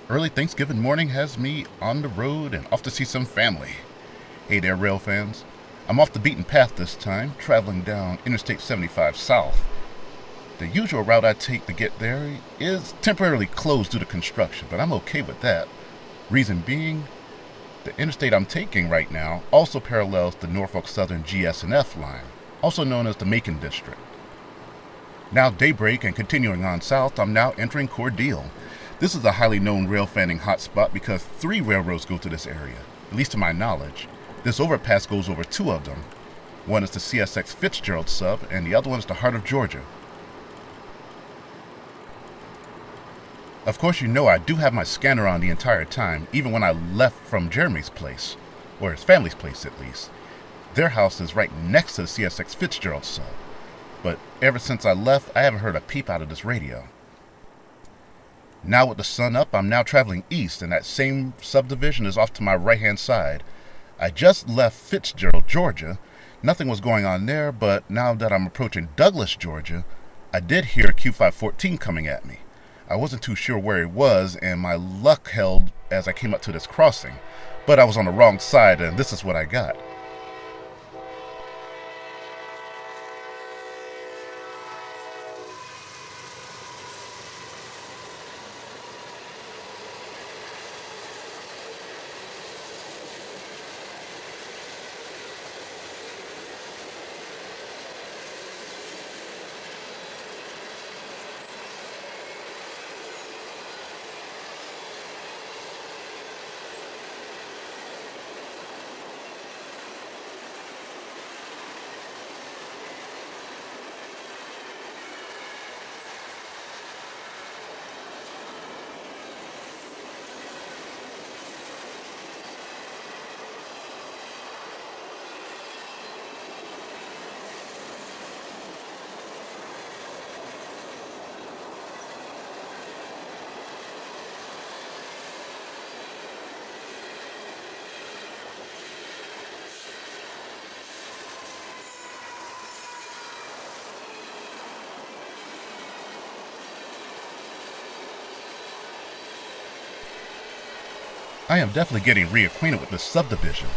Early Thanksgiving morning has me on the road and off to see some family. Hey there, rail fans. I'm off the beaten path this time, traveling down Interstate 75 south. The usual route I take to get there is temporarily closed due to construction, but I'm okay with that. Reason being, the interstate I'm taking right now also parallels the Norfolk Southern GS&F line, also known as the Macon District. Now daybreak and continuing on south, I'm now entering Cordele. This is a highly known rail fanning hotspot because 3 railroads go to this area, at least to my knowledge. This overpass goes over 2 of them. One is the CSX Fitzgerald sub, and the other one is the Heart of Georgia. Of course, you know I do have my scanner on the entire time, even when I left from Jeremy's place, or his family's place at least. Their house is right next to the CSX Fitzgerald sub, but ever since I left, I haven't heard a peep out of this radio. Now with the sun up, I'm now traveling east, and that same subdivision is off to my right-hand side. I just left Fitzgerald, Georgia. Nothing was going on there, but now that I'm approaching Douglas, Georgia, I did hear Q514 coming at me. I wasn't too sure where he was, and my luck held as I came up to this crossing. But I was on the wrong side, and this is what I got. I am definitely getting reacquainted with this subdivision.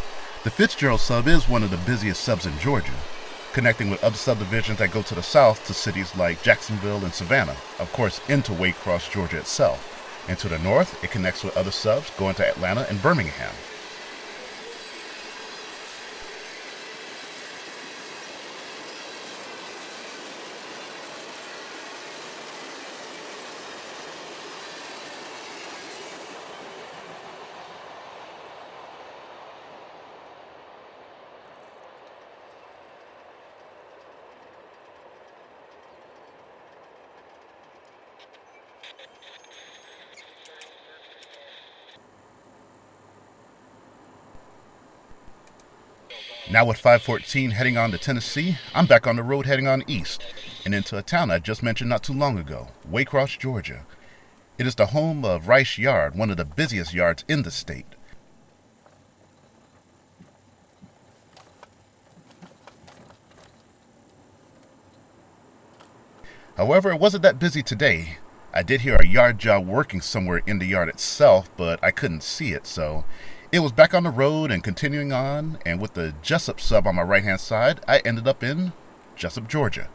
The Fitzgerald sub is one of the busiest subs in Georgia, connecting with other subdivisions that go to the south to cities like Jacksonville and Savannah, of course into Waycross, Georgia itself. And to the north, it connects with other subs going to Atlanta and Birmingham. Now with 514 heading on to Tennessee, I'm back on the road heading on east, and into a town I just mentioned not too long ago, Waycross, Georgia. It is the home of Rice Yard, one of the busiest yards in the state. However, it wasn't that busy today. I did hear a yard job working somewhere in the yard itself, but I couldn't see it, so it was back on the road and continuing on, and with the Jessup sub on my right-hand side, I ended up in Jessup, Georgia.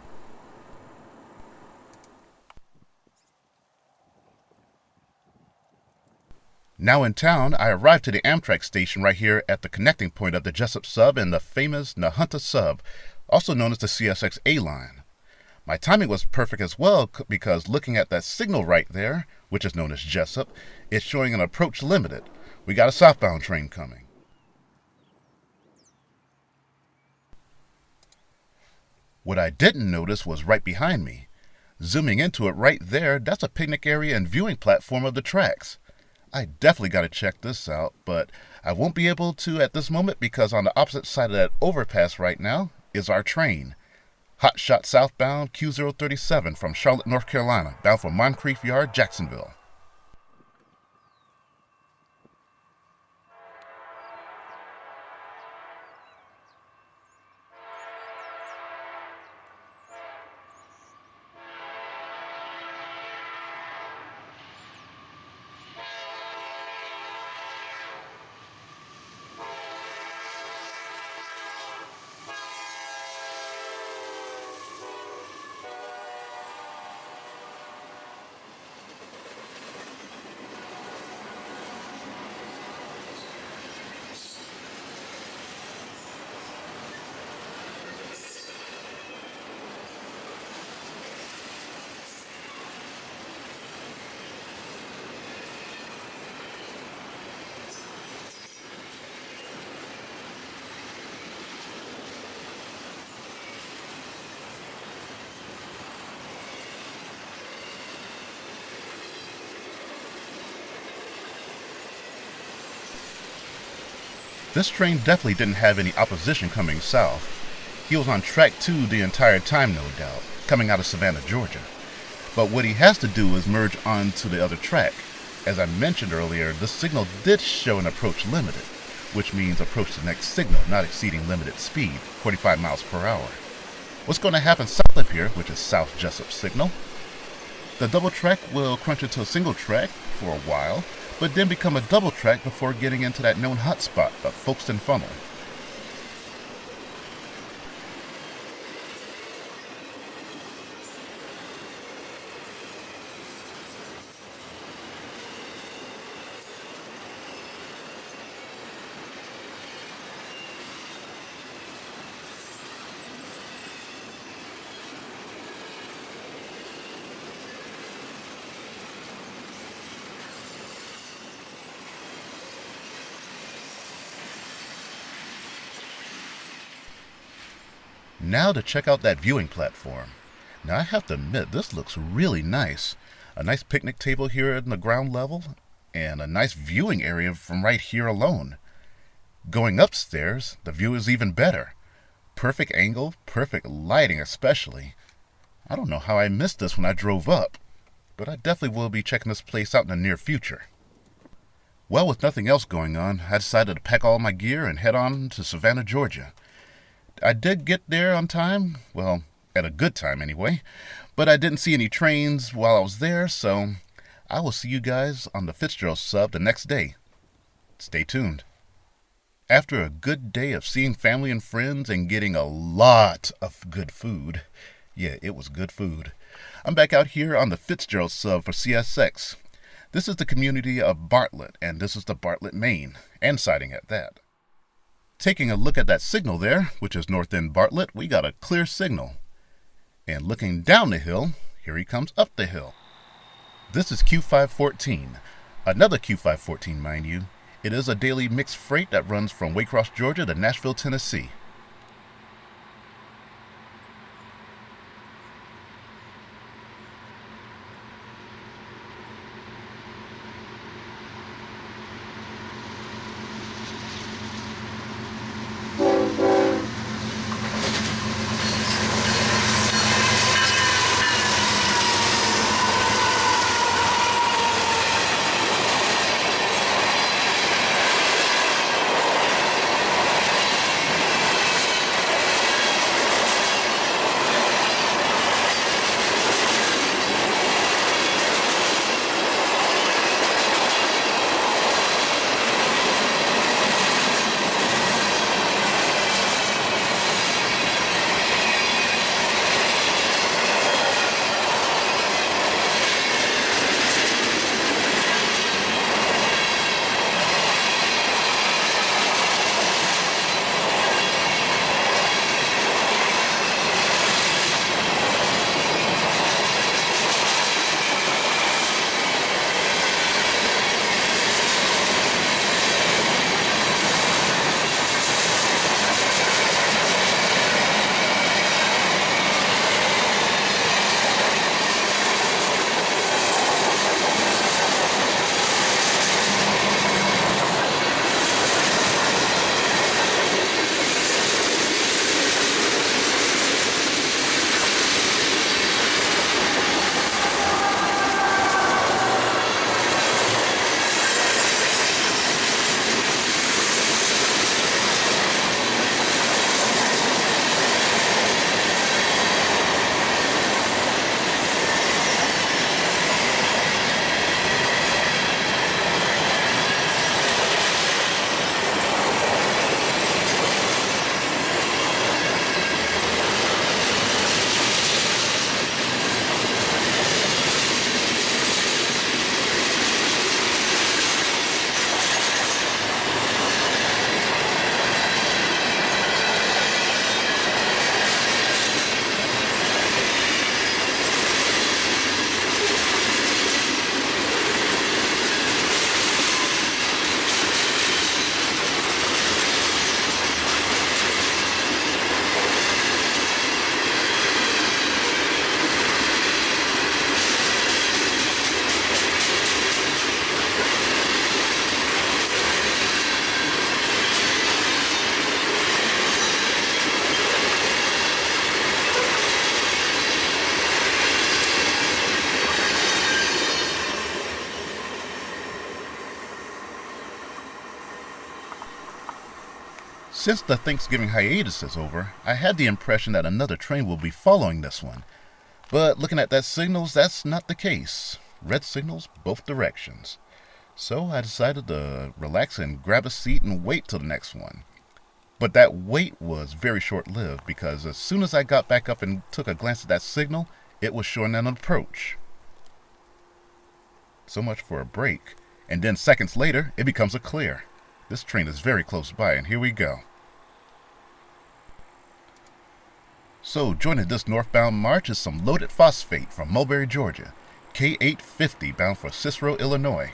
Now in town, I arrived to the Amtrak station right here at the connecting point of the Jessup sub and the famous Nahunta sub, also known as the CSX A line. My timing was perfect as well because looking at that signal right there, which is known as Jessup, it's showing an approach limited. We got a southbound train coming. What I didn't notice was right behind me. Zooming into it right there, that's a picnic area and viewing platform of the tracks. I definitely got to check this out, but I won't be able to at this moment because on the opposite side of that overpass right now is our train. Hot shot southbound Q037 from Charlotte, North Carolina, bound for Moncrief Yard, Jacksonville. This train definitely didn't have any opposition coming south. He was on track 2 the entire time, no doubt, coming out of Savannah, Georgia. But what he has to do is merge onto the other track. As I mentioned earlier, the signal did show an approach limited, which means approach the next signal, not exceeding limited speed, 45 miles per hour. What's going to happen south of here, which is South Jessup signal? The double track will crunch into a single track for a while, but then become a double track before getting into that known hotspot, the Folkestone Funnel. Now to check out that viewing platform. Now I have to admit, this looks really nice. A nice picnic table here in the ground level, and a nice viewing area from right here alone. Going upstairs, the view is even better. Perfect angle, perfect lighting especially. I don't know how I missed this when I drove up, but I definitely will be checking this place out in the near future. Well, with nothing else going on, I decided to pack all my gear and head on to Savannah, Georgia. I did get there on time, well, at a good time anyway, but I didn't see any trains while I was there, so I will see you guys on the Fitzgerald sub the next day. Stay tuned. After a good day of seeing family and friends and getting a lot of good food, yeah, it was good food, I'm back out here on the Fitzgerald sub for CSX. This is the community of Bartlett, and this is the Bartlett, Maine, and siding at that. Taking a look at that signal there, which is North End Bartlett, we got a clear signal. And looking down the hill, here he comes up the hill. This is Q514, another Q514, mind you. It is a daily mixed freight that runs from Waycross, Georgia to Nashville, Tennessee. Since the Thanksgiving hiatus is over, I had the impression that another train will be following this one. But looking at that signals, that's not the case. Red signals both directions. So I decided to relax and grab a seat and wait till the next one. But that wait was very short-lived because as soon as I got back up and took a glance at that signal, it was showing an approach. So much for a break. And then seconds later, it becomes a clear. This train is very close by, and here we go. So joining this northbound march is some loaded phosphate from Mulberry, Georgia. K850 bound for Cicero, Illinois.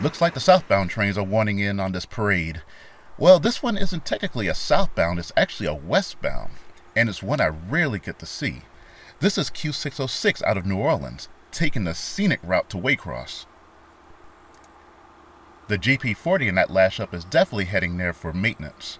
Looks like the southbound trains are wanting in on this parade. Well, this one isn't technically a southbound, it's actually a westbound, and it's one I rarely get to see. This is Q606 out of New Orleans, taking the scenic route to Waycross. The GP40 in that lash up is definitely heading there for maintenance.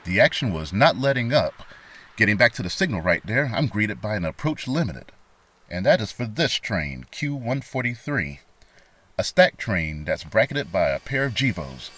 The action was not letting up. Getting back to the signal right there, I'm greeted by an approach limited. And that is for this train, Q143. A stack train that's bracketed by a pair of GEVOs.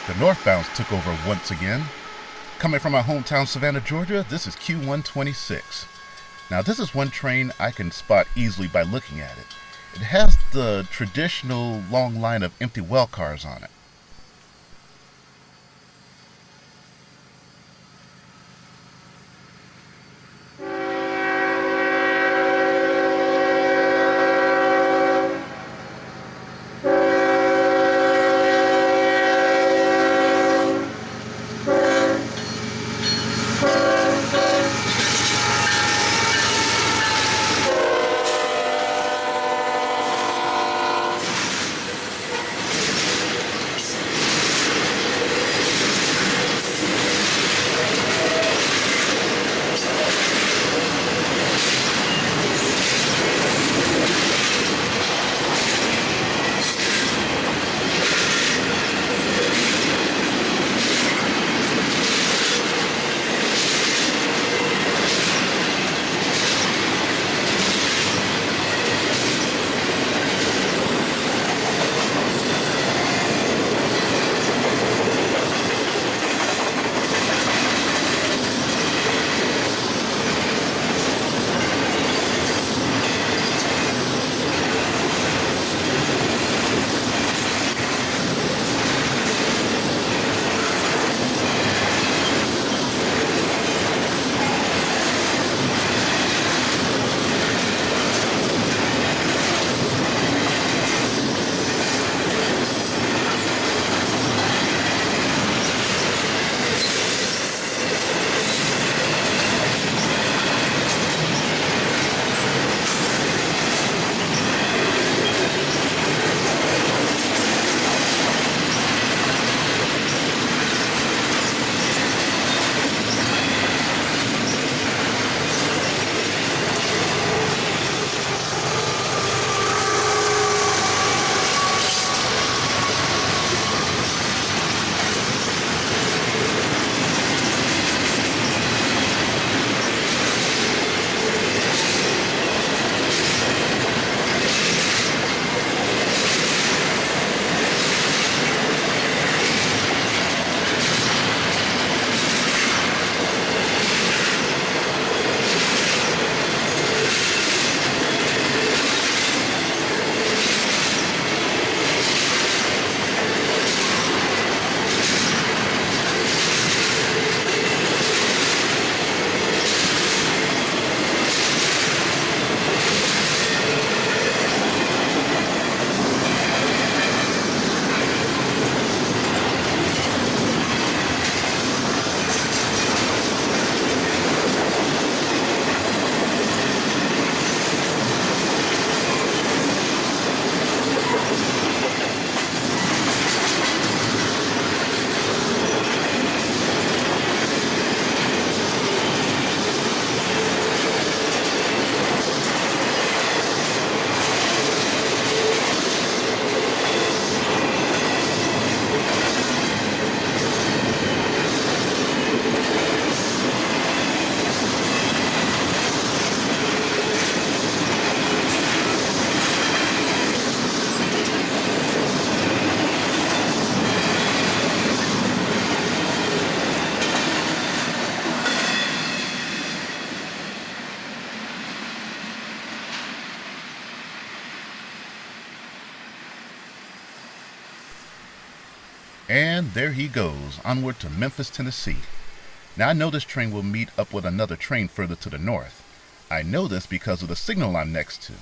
The northbounds took over once again. Coming from my hometown, Savannah, Georgia, this is Q126. Now, this is one train I can spot easily by looking at it. It has the traditional long line of empty well cars on it. And there he goes, onward to Memphis, Tennessee. Now I know this train will meet up with another train further to the north. I know this because of the signal I'm next to.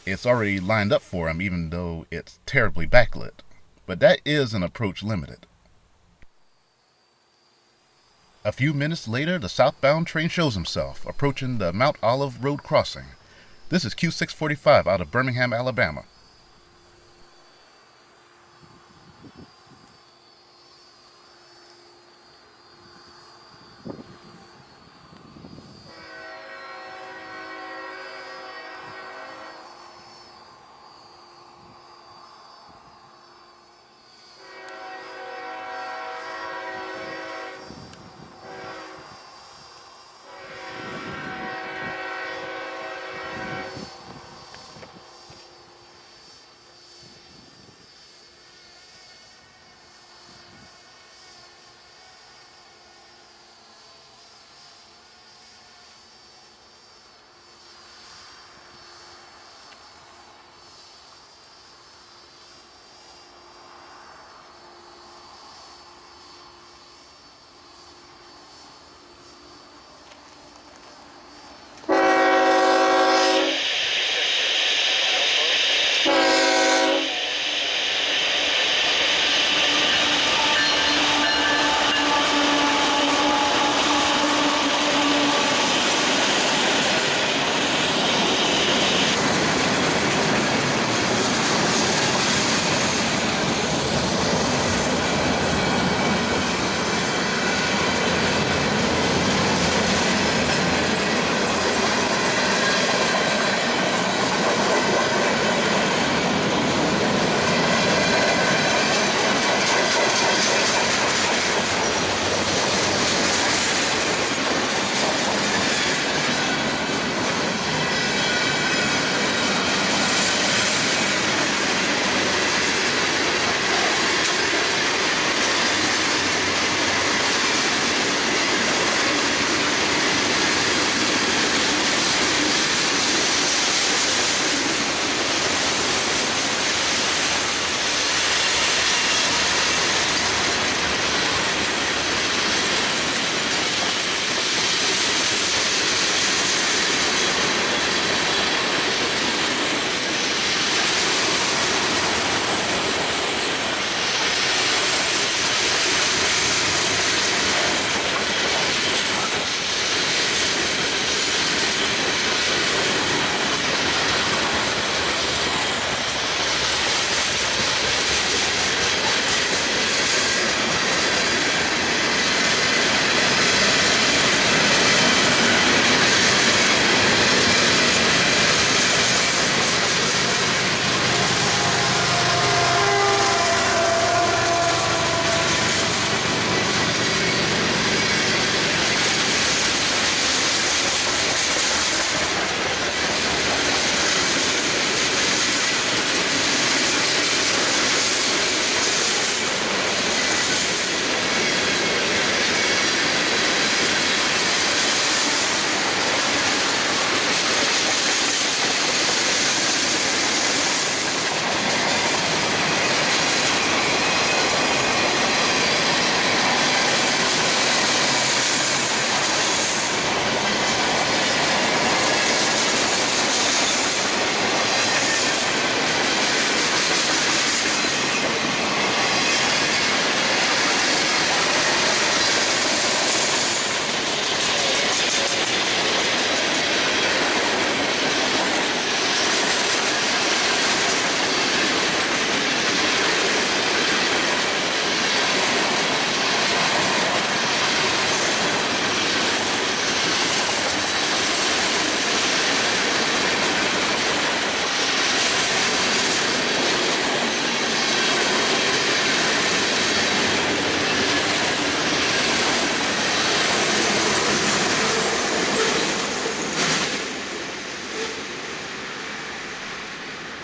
It's already lined up for him even though it's terribly backlit. But that is an approach limited. A few minutes later, the southbound train shows himself, approaching the Mount Olive Road crossing. This is Q645 out of Birmingham, Alabama.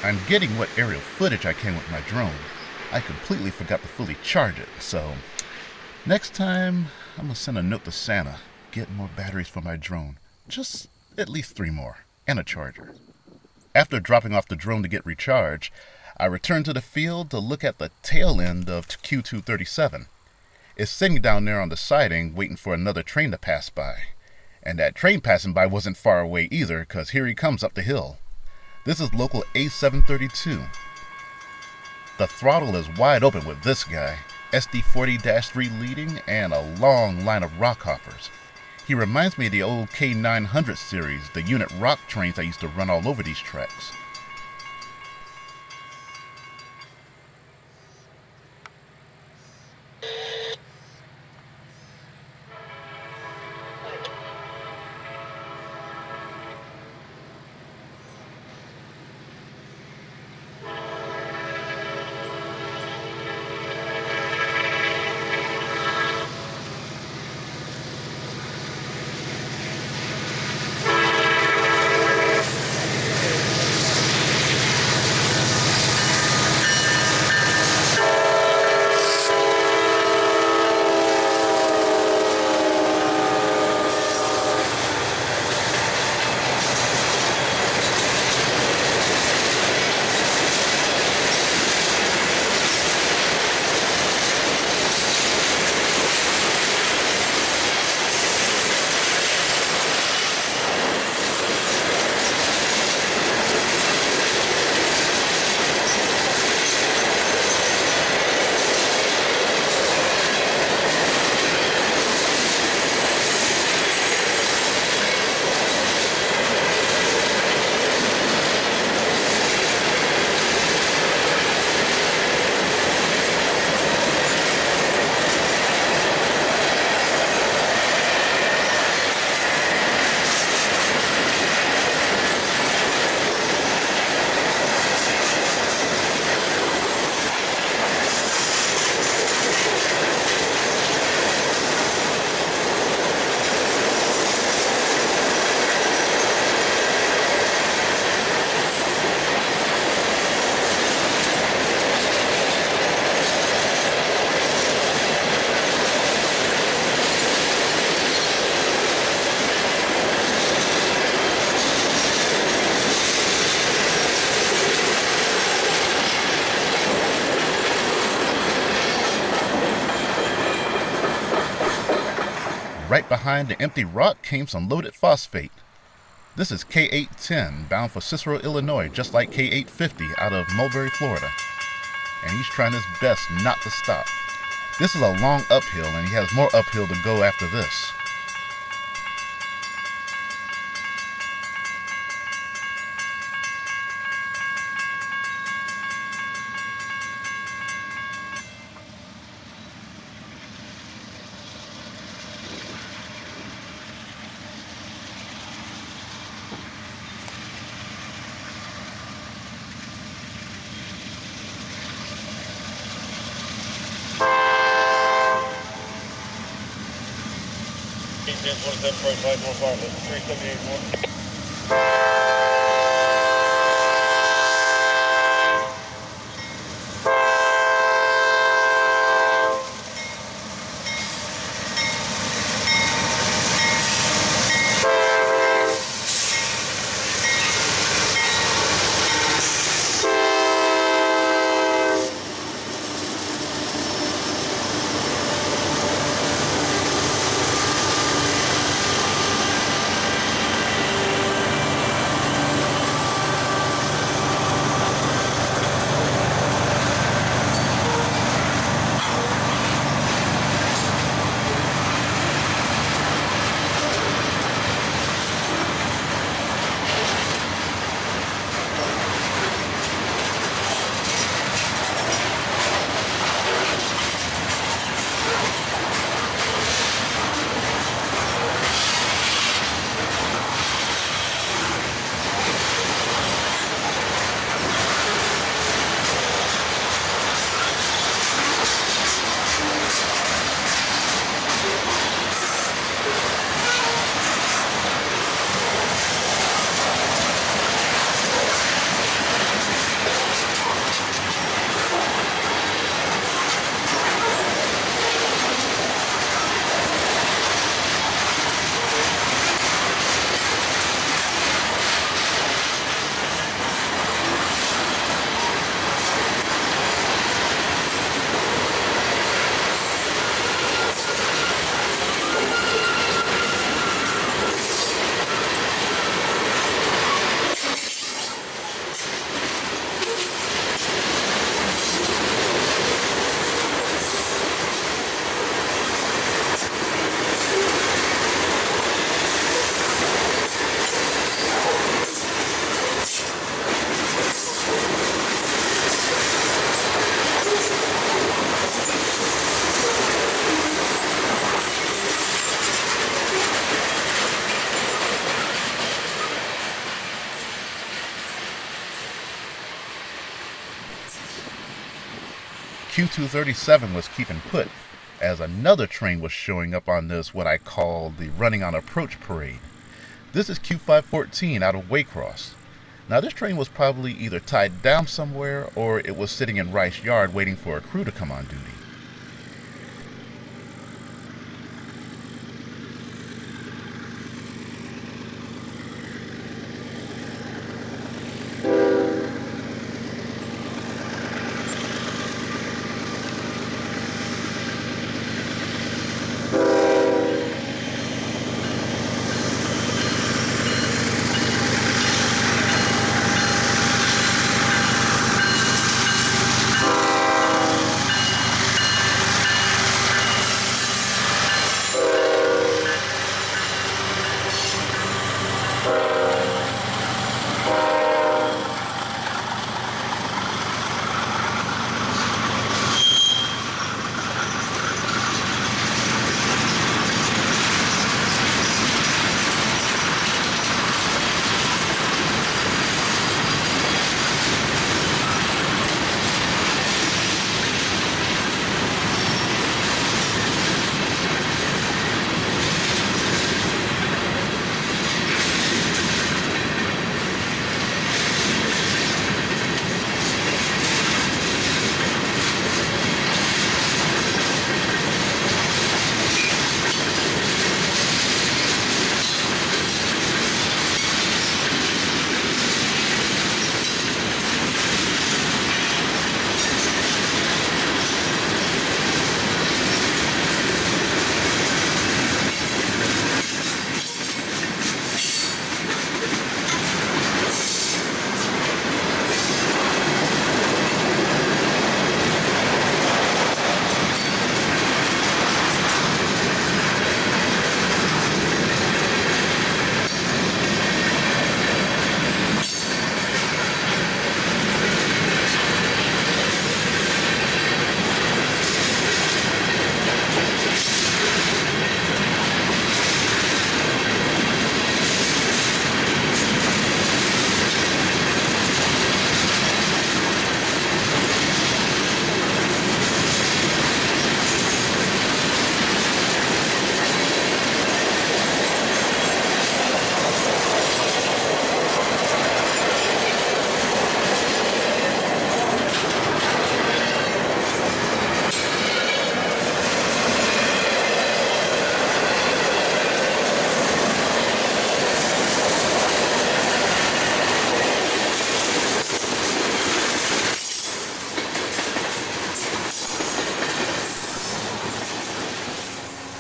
I'm getting what aerial footage I can with my drone. I completely forgot to fully charge it, so next time I'm gonna send a note to Santa, get more batteries for my drone. Just at least 3 more, and a charger. After dropping off the drone to get recharged, I returned to the field to look at the tail end of Q237. It's sitting down there on the siding waiting for another train to pass by. And that train passing by wasn't far away either, because here he comes up the hill. This is local A732. The throttle is wide open with this guy, SD40-3 leading, and a long line of rock hoppers. He reminds me of the old K900 series, the unit rock trains that used to run all over these tracks. Right behind the empty rock came some loaded phosphate. This is K810 bound for Cicero, Illinois, just like K850 out of Mulberry, Florida. And he's trying his best not to stop. This is a long uphill and he has more uphill to go after this. train 237 was keeping put, as another train was showing up on this what I call the running on approach parade. This is Q514 out of Waycross. Now this train was probably either tied down somewhere or it was sitting in Rice Yard waiting for a crew to come on duty.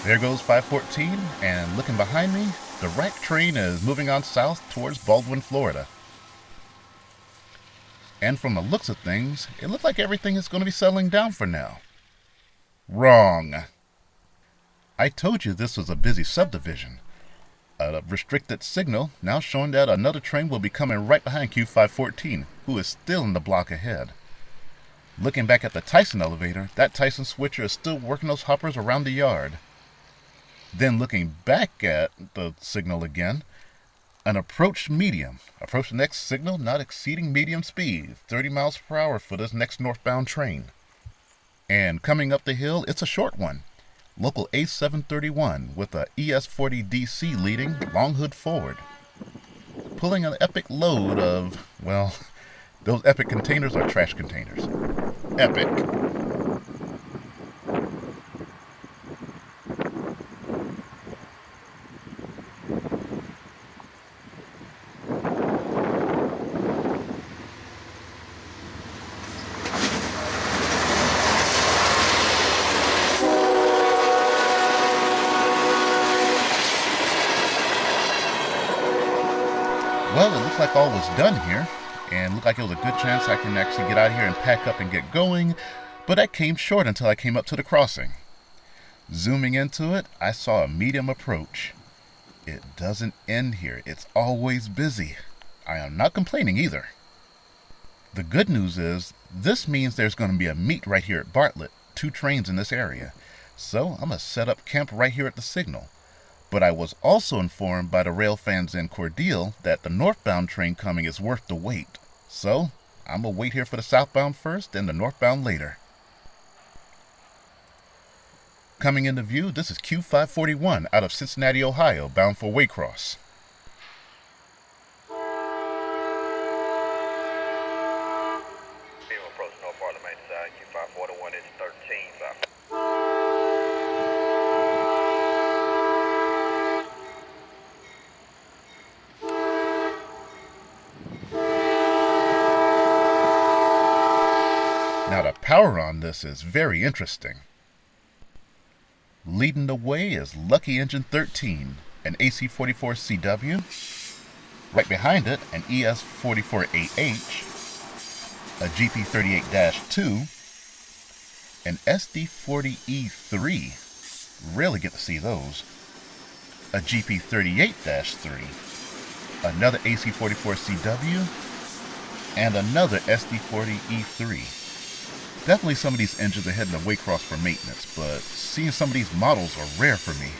There goes 514, and looking behind me, the rack train is moving on south towards Baldwin, Florida. And from the looks of things, it looks like everything is going to be settling down for now. Wrong. I told you this was a busy subdivision. A restricted signal now showing that another train will be coming right behind Q514, who is still in the block ahead. Looking back at the Tyson elevator, that Tyson switcher is still working those hoppers around the yard. Then looking back at the signal again, an approach medium. Approach the next signal not exceeding medium speed, 30 miles per hour for this next northbound train. And coming up the hill, it's a short one. Local A731 with a ES40DC leading, long hood forward. Pulling an epic load of, well, those epic containers are trash containers. Epic. Well, it looks like all was done here, and looked like it was a good chance I can actually get out here and pack up and get going, but that came short until I came up to the crossing. Zooming into it, I saw a medium approach. It doesn't end here. It's always busy. I am not complaining either. The good news is, this means there's going to be a meet right here at Bartlett, 2 trains in this area, so I'm going to set up camp right here at the signal. But I was also informed by the rail fans in Cordele that the northbound train coming is worth the wait. So, I'm going to wait here for the southbound first and the northbound later. Coming into view, this is Q541 out of Cincinnati, Ohio, bound for Waycross. Approach North Harlem main side, Q541 is 13, sir. Now the power on this is very interesting. Leading the way is Lucky Engine 13, an AC44 CW. Right behind it, an ES44AH, a GP38-2, an SD40E3, rarely get to see those, a GP38-3, another AC44 CW, and another SD40E3. Definitely some of these engines are heading to Waycross for maintenance, but seeing some of these models are rare for me.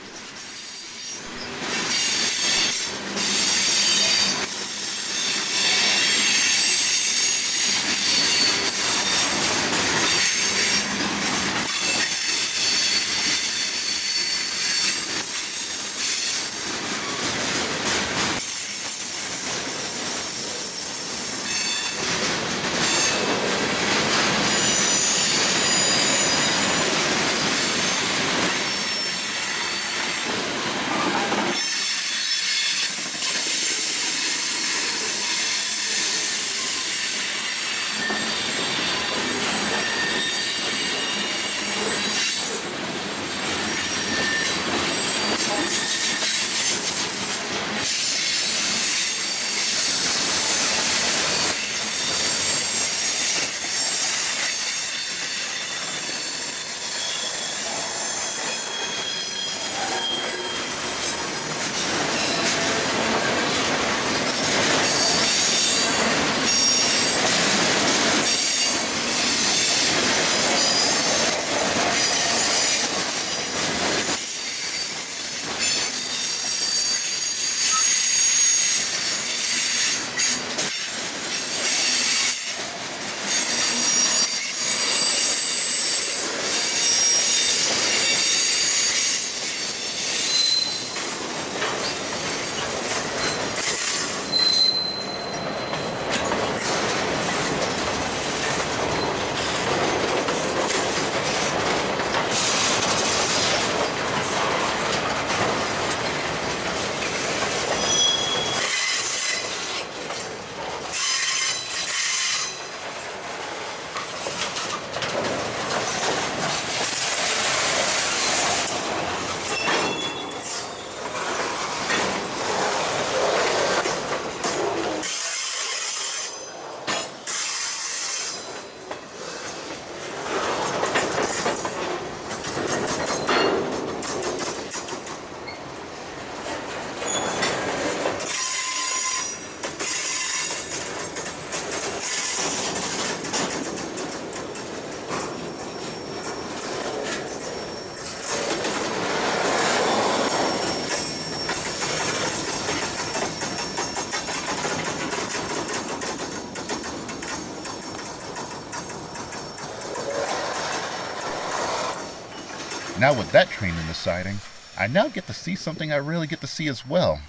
Now with that train in the siding, I now get to see something I rarely get to see as well.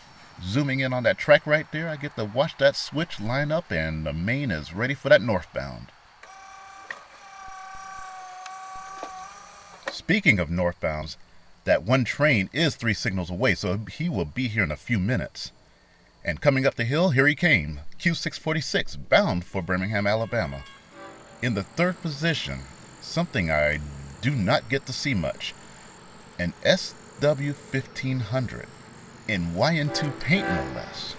Zooming in on that track right there, I get to watch that switch line up and the main is ready for that northbound. Speaking of northbounds, that one train is 3 signals away, so he will be here in a few minutes. And coming up the hill, here he came, Q646, bound for Birmingham, Alabama. In the 3rd position, something I do not get to see much, an SW1500 in YN2 paint no less.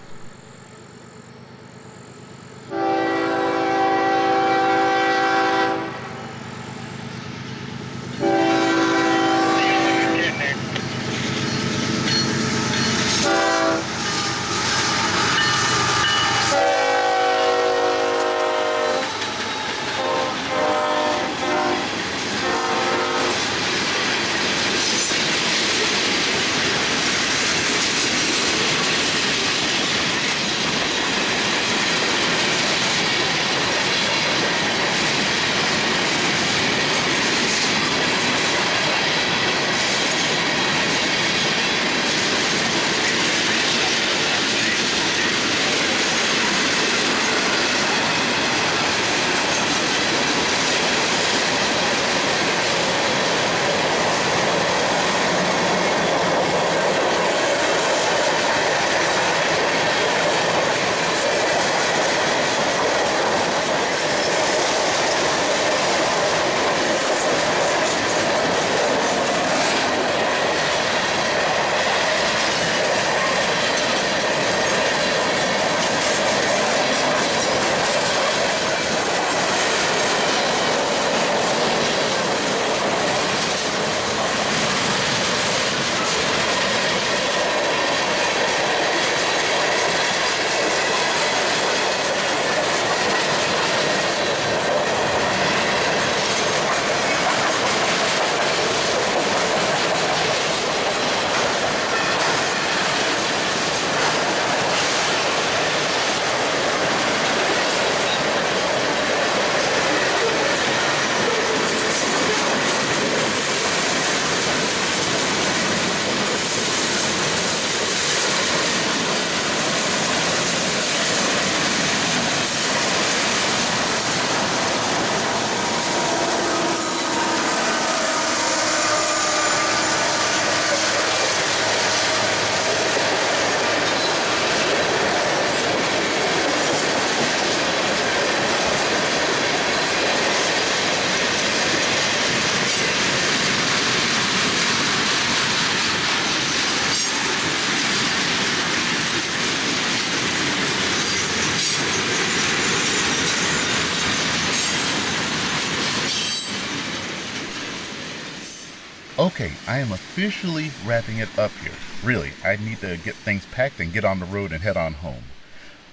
Okay, I am officially wrapping it up here. Really, I need to get things packed and get on the road and head on home.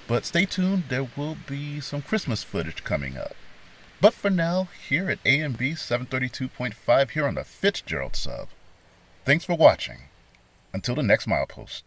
But stay tuned, there will be some Christmas footage coming up. But for now, here at AMB 732.5 here on the Fitzgerald sub. Thanks for watching. Until the next milepost.